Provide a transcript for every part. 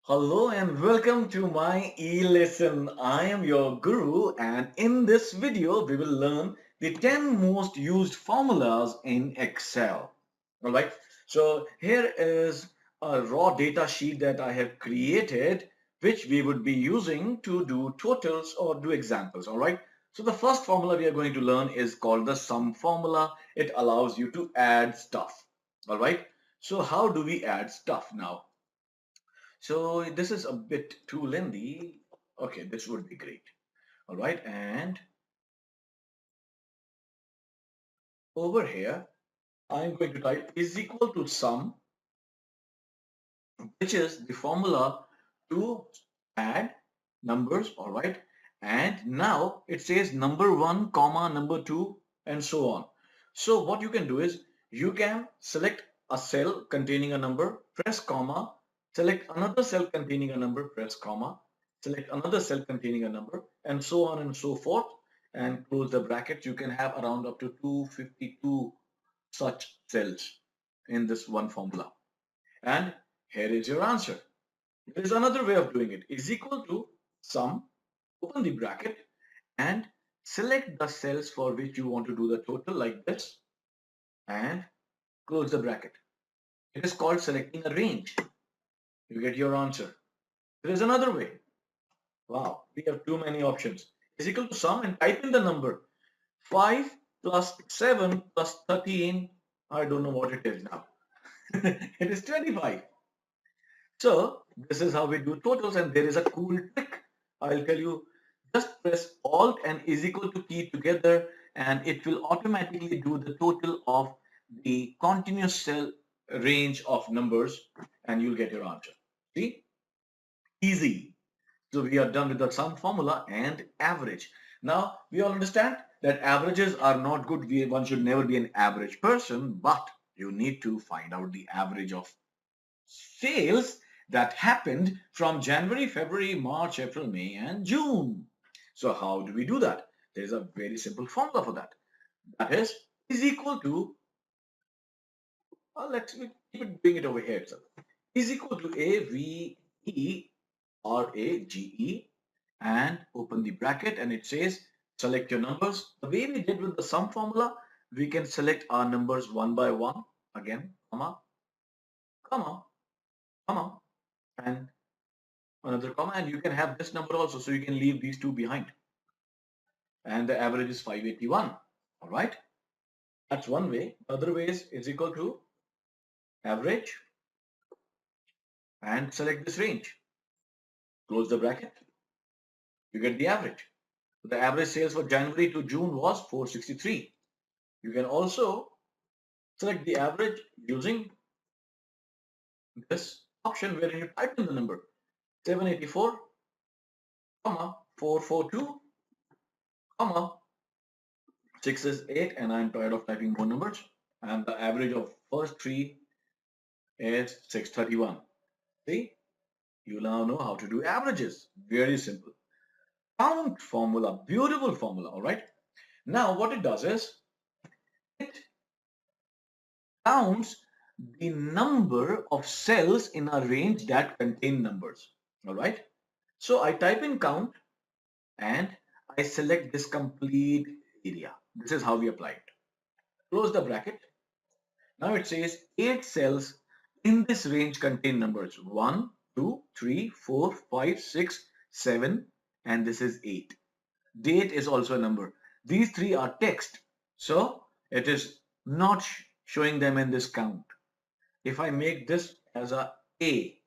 Hello and welcome to my e-lesson. I am your guru and in this video we will learn the 10 most used formulas in Excel. Alright, so here is a raw data sheet that I have created which we would be using to do totals or do examples. Alright, so the first formula we are going to learn is called the sum formula. It allows you to add stuff. Alright, so how do we add stuff now? So this is a bit too lengthy. Okay, this would be great. All right, and over here, I'm going to type is equal to sum, which is the formula to add numbers. All right, and now it says number one, comma, number two, and so on. So what you can do is you can select a cell containing a number, press comma, select another cell containing a number, press comma, select another cell containing a number, and so on and so forth, and close the bracket. You can have around up to 252 such cells in this one formula. And here is your answer. There is another way of doing it. Is equal to sum, open the bracket, and select the cells for which you want to do the total like this, and close the bracket. It is called selecting a range. You get your answer. There is another way. Wow, we have too many options. Is equal to sum and type in the number. 5 plus 7 plus 13. I don't know what it is now. It is 25. So this is how we do totals, and there is a cool trick. I'll tell you, just press Alt and is equal to key together and it will automatically do the total of the continuous cell range of numbers and you'll get your answer. See? Easy. So we are done with the sum formula and average. Now we all understand that averages are not good. One should never be an average person, but you need to find out the average of sales that happened from January, February, March, April, May, and June. So how do we do that? There is a very simple formula for that. That is equal to, let's keep bring it over here itself. Is equal to AVERAGE and open the bracket and it says select your numbers. The way we did with the sum formula, we can select our numbers one by one. Again, comma, comma, comma, and another comma, and you can have this number also, so you can leave these two behind. And the average is 581. All right, that's one way. Other way is equal to average and select this range. Close the bracket. You get the average. So the average sales for January to June was 463. You can also select the average using this option where you type in the number 784, 442, 6 is 8, and I'm tired of typing more numbers. And the average of first three is 631. See, you now know how to do averages. Very simple. Count formula, beautiful formula, all right? Now what it does is, it counts the number of cells in a range that contain numbers, all right? So I type in count and I select this complete area. This is how we apply it. Close the bracket. Now it says 8 cells in this range contain numbers 1, 2, 3, 4, 5, 6, 7, and this is 8. Date is also a number. These three are text, so it is not showing them in this count. If I make this as a A,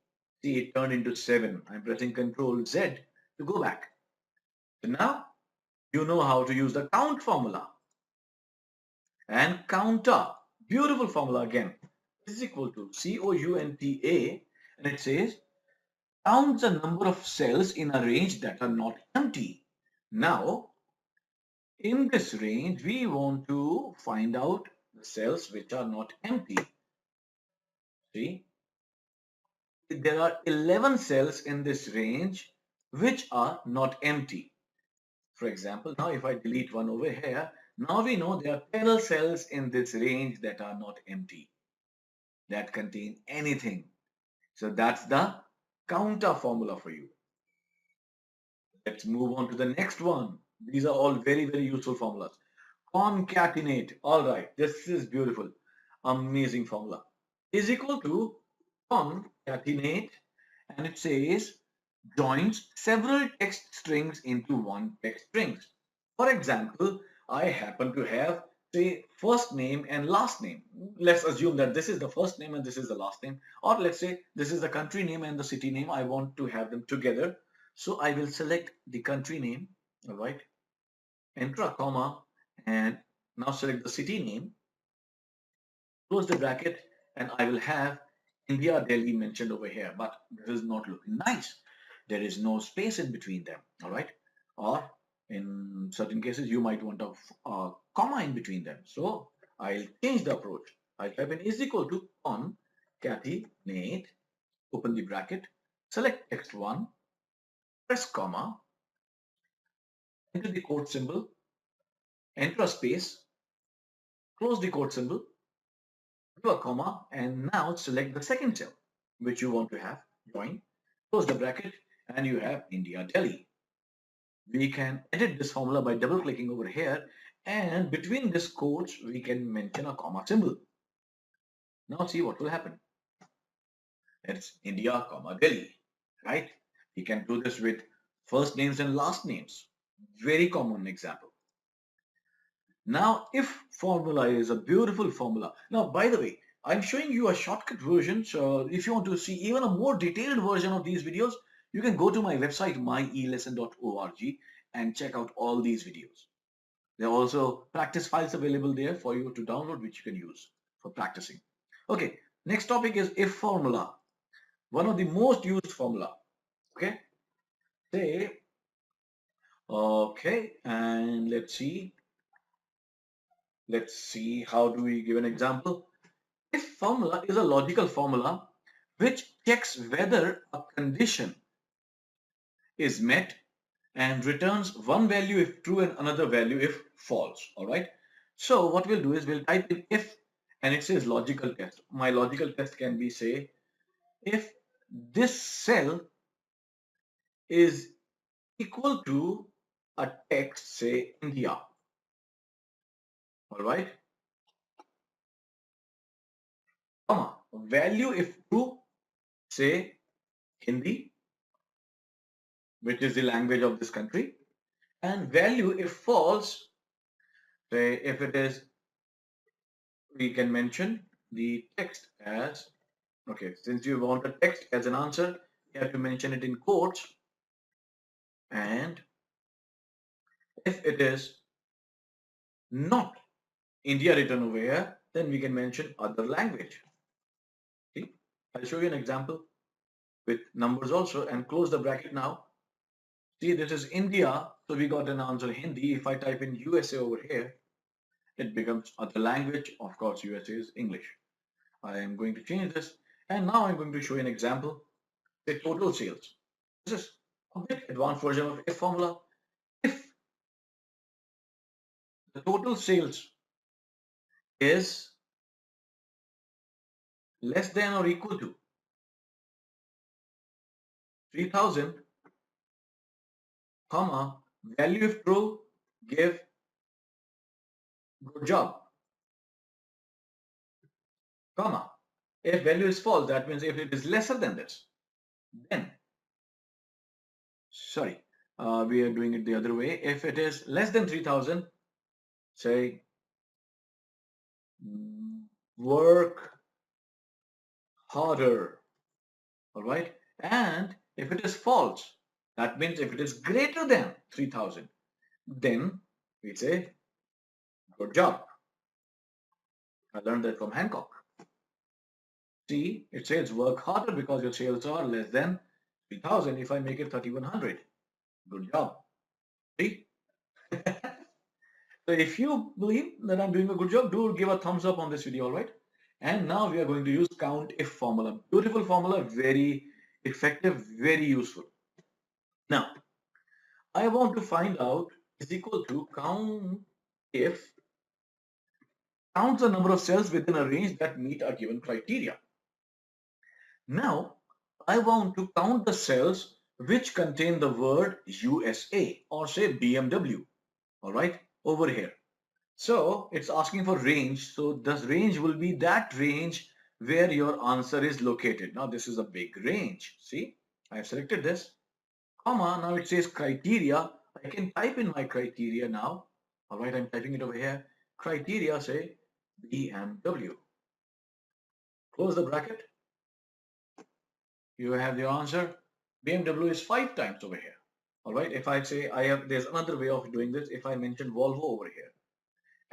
see it turned into 7. I'm pressing Ctrl Z to go back. So now you know how to use the count formula. And counter, beautiful formula again, is equal to COUNTA, and it says count the number of cells in a range that are not empty. Now, in this range, we want to find out the cells which are not empty. See, there are 11 cells in this range which are not empty. For example, now if I delete one over here, now we know there are 12 cells in this range that are not empty, that contain anything. So that's the counter formula for you. Let's move on to the next one. These are all very, very useful formulas. Concatenate. All right, this is beautiful. Amazing formula. Is equal to concatenate, and it says joins several text strings into one text string. For example, I happen to have, say, first name and last name. Let's assume that this is the first name and this is the last name. Or let's say this is the country name and the city name. I want to have them together. So I will select the country name, all right, enter a comma, and now select the city name, close the bracket, and I will have India, Delhi mentioned over here, but this is not looking nice. There is no space in between them, all right? Or in certain cases, you might want a comma in between them. So I'll change the approach. I'll type in is equal to concatenate, open the bracket, select text one, press comma, enter the quote symbol, enter a space, close the quote symbol, give a comma, and now select the second cell which you want to have join, close the bracket, and you have India, Delhi. We can edit this formula by double clicking over here, and between these quotes we can mention a comma symbol. Now see what will happen. It's India, comma Delhi, right? We can do this with first names and last names. Very common example. Now, if formula is a beautiful formula. Now, by the way, I'm showing you a shortcut version. So if you want to see even a more detailed version of these videos, you can go to my website, myelesson.org, and check out all these videos. There are also practice files available there for you to download, which you can use for practicing. Okay, next topic is if formula. One of the most used formula. Okay, say, okay, and let's see. Let's see, how do we give an example? If formula is a logical formula which checks whether a condition is met and returns one value if true and another value if false. All right. So what we'll do is we'll type in if, and it says logical test. My logical test can be, say, if this cell is equal to a text, say India. All right. Comma, value if true, say Hindi, which is the language of this country, and value if false, say if it is, we can mention the text as, okay, since you want a text as an answer, you have to mention it in quotes, and if it is not India written over here, then we can mention other language. See, I'll show you an example with numbers also, and close the bracket now. See, this is India, so we got an answer Hindi. If I type in USA over here, it becomes other language. Of course, USA is English. I am going to change this, and now I'm going to show you an example. The total sales. This is a bit advanced version of if formula. If the total sales is less than or equal to 3,000, comma, value if true, give good job, comma. If value is false, that means if it is lesser than this, then, sorry, we are doing it the other way. If it is less than 3,000, say, work harder, all right? And if it is false, that means if it is greater than 3,000, then we say, good job. I learned that from Hancock. See, it says work harder because your sales are less than 3,000. If I make it 3,100, good job. See? So if you believe that I'm doing a good job, do give a thumbs up on this video, all right? And now we are going to use count if formula. Beautiful formula, very effective, very useful. Now, I want to find out is equal to count if counts the number of cells within a range that meet a given criteria. Now, I want to count the cells which contain the word USA or say BMW, all right, over here. So it's asking for range. So this range will be that range where your answer is located. Now this is a big range. See, I have selected this, comma. Now it says criteria. I can type in my criteria now. All right, I'm typing it over here. Criteria, say BMW. Close the bracket. You have your answer. BMW is 5 times over here. All right, if I say there's another way of doing this. If I mention Volvo over here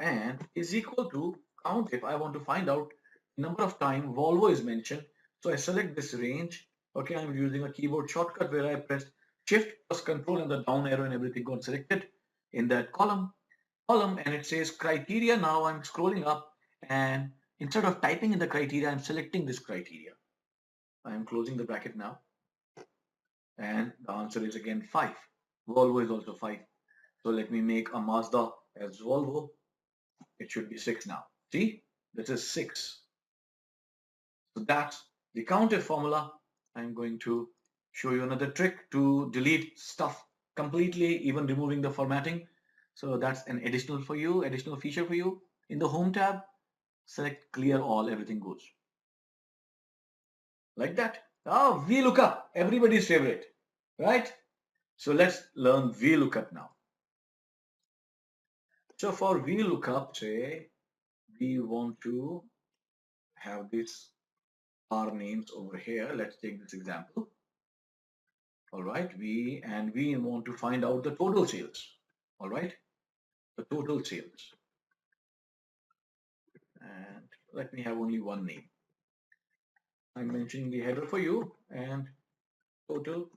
and is equal to count, if I want to find out number of time Volvo is mentioned, so I select this range. Okay, I'm using a keyboard shortcut where I press shift plus control and the down arrow and everything got selected in that column and it says criteria. Now I'm scrolling up and instead of typing in the criteria, I'm selecting this criteria. I am closing the bracket now and the answer is again 5. Volvo is also 5. So let me make a Mazda as Volvo. It should be 6 now. See, this is 6. So that's the COUNTIF formula. I'm going to show you another trick to delete stuff completely, even removing the formatting. So that's an additional feature for you. In the Home tab, select clear all, everything goes. Like that. Oh, VLOOKUP, everybody's favorite, right? So let's learn VLOOKUP now. So for VLOOKUP, say we want to have this our names over here. Let's take this example. All right, we want to find out the total sales. All right, the total sales. And let me have only one name. I'm mentioning the header for you and total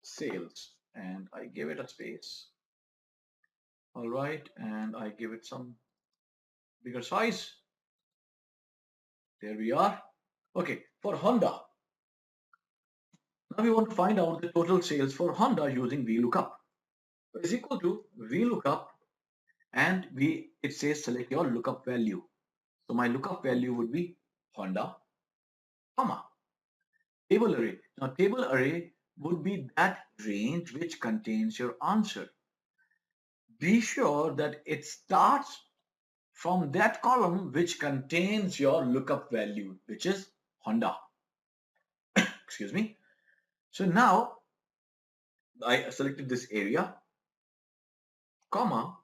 sales. And I give it a space. All right, and I give it some bigger size. There we are. Okay, for Honda. Now we want to find out the total sales for Honda using VLOOKUP. Is equal to VLOOKUP and it says select your lookup value. So my lookup value would be Honda, comma, table array. Now table array would be that range which contains your answer. Be sure that it starts from that column which contains your lookup value, which is Honda. Excuse me. So now I selected this area, comma,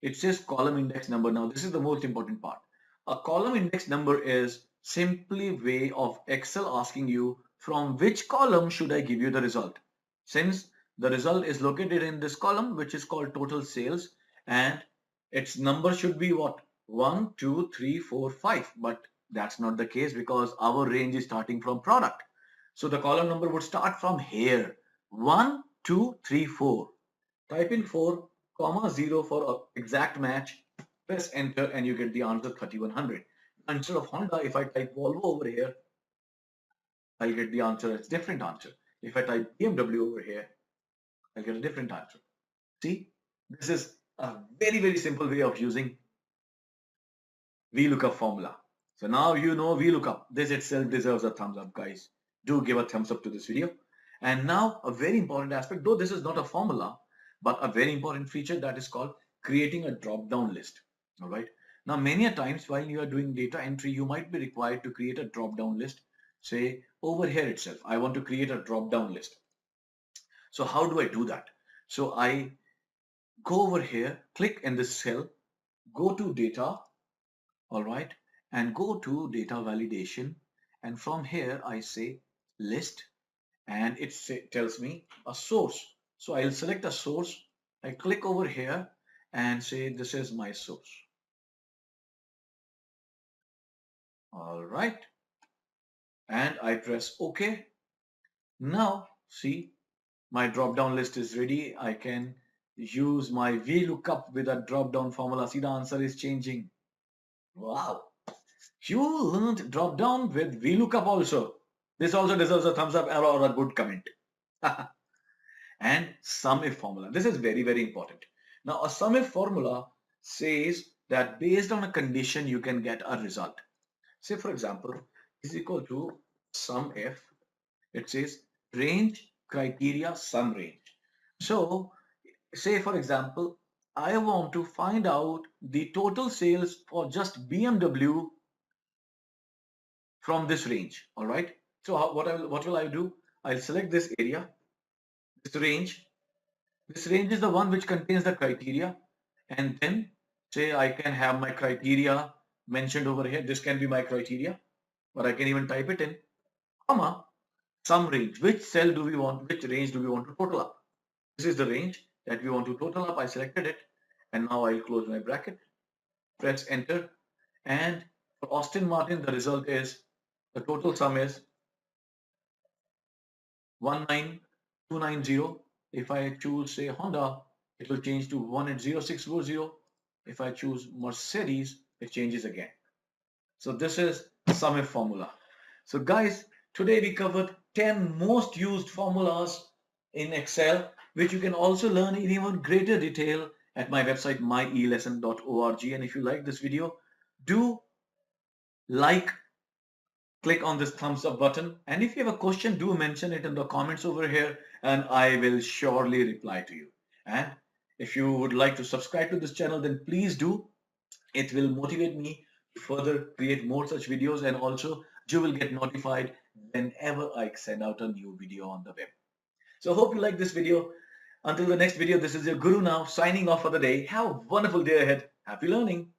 it says column index number. Now this is the most important part. A column index number is simply way of Excel asking you from which column should I give you the result. Since the result is located in this column which is called total sales and its number should be what? 1, 2, 3, 4, 5. But that's not the case because our range is starting from product. So the column number would start from here. 1, 2, 3, 4. Type in 4, comma 0 for an exact match. Press enter and you get the answer 3100. Instead of Honda, if I type Volvo over here, I'll get the answer as different answer. If I type BMW over here, I'll get a different answer. See, this is a very, very simple way of using VLOOKUP formula. So now you know VLOOKUP. This itself deserves a thumbs up, guys. Do give a thumbs up to this video. And now a very important aspect, though this is not a formula, but a very important feature that is called creating a drop-down list. All right. Now, many a times while you are doing data entry, you might be required to create a drop-down list. Say over here itself, I want to create a drop-down list. So how do I do that? So I go over here, click in this cell, go to data, all right, and go to data validation. And from here, I say list and it tells me a source. So I'll select a source. I click over here and say this is my source. All right. And I press OK. Now see my drop down list is ready. I can use my VLOOKUP with a drop down formula. See the answer is changing. Wow. You learned drop down with VLOOKUP also. This also deserves a thumbs up or a good comment. And SUMIF formula. This is very, very important. Now, a SUMIF formula says that based on a condition, you can get a result. Say, for example, is equal to SUMIF It says range, criteria, sum range. So say for example, I want to find out the total sales for just BMW from this range. All right. So what will I do? I'll select this area, this range. This range is the one which contains the criteria, and then say I can have my criteria mentioned over here. This can be my criteria, or I can even type it in, comma, sum range. Which cell do we want? Which range do we want to total up? This is the range that we want to total up. I selected it, and now I'll close my bracket, press enter, and for Austin Martin, the result is the total sum is 19290. If I choose say Honda, it will change to 180640. If I choose Mercedes, it changes again. So this is SUMIF formula. So guys, today we covered 10 most used formulas in Excel, which you can also learn in even greater detail at my website myelesson.org. And if you like this video, do like, click on this thumbs up button. And if you have a question, do mention it in the comments over here and I will surely reply to you. And if you would like to subscribe to this channel, then please do. It will motivate me to further create more such videos, and also you will get notified whenever I send out a new video on the web. So hope you like this video. Until the next video, this is your Guru now signing off for the day. Have a wonderful day ahead. Happy learning.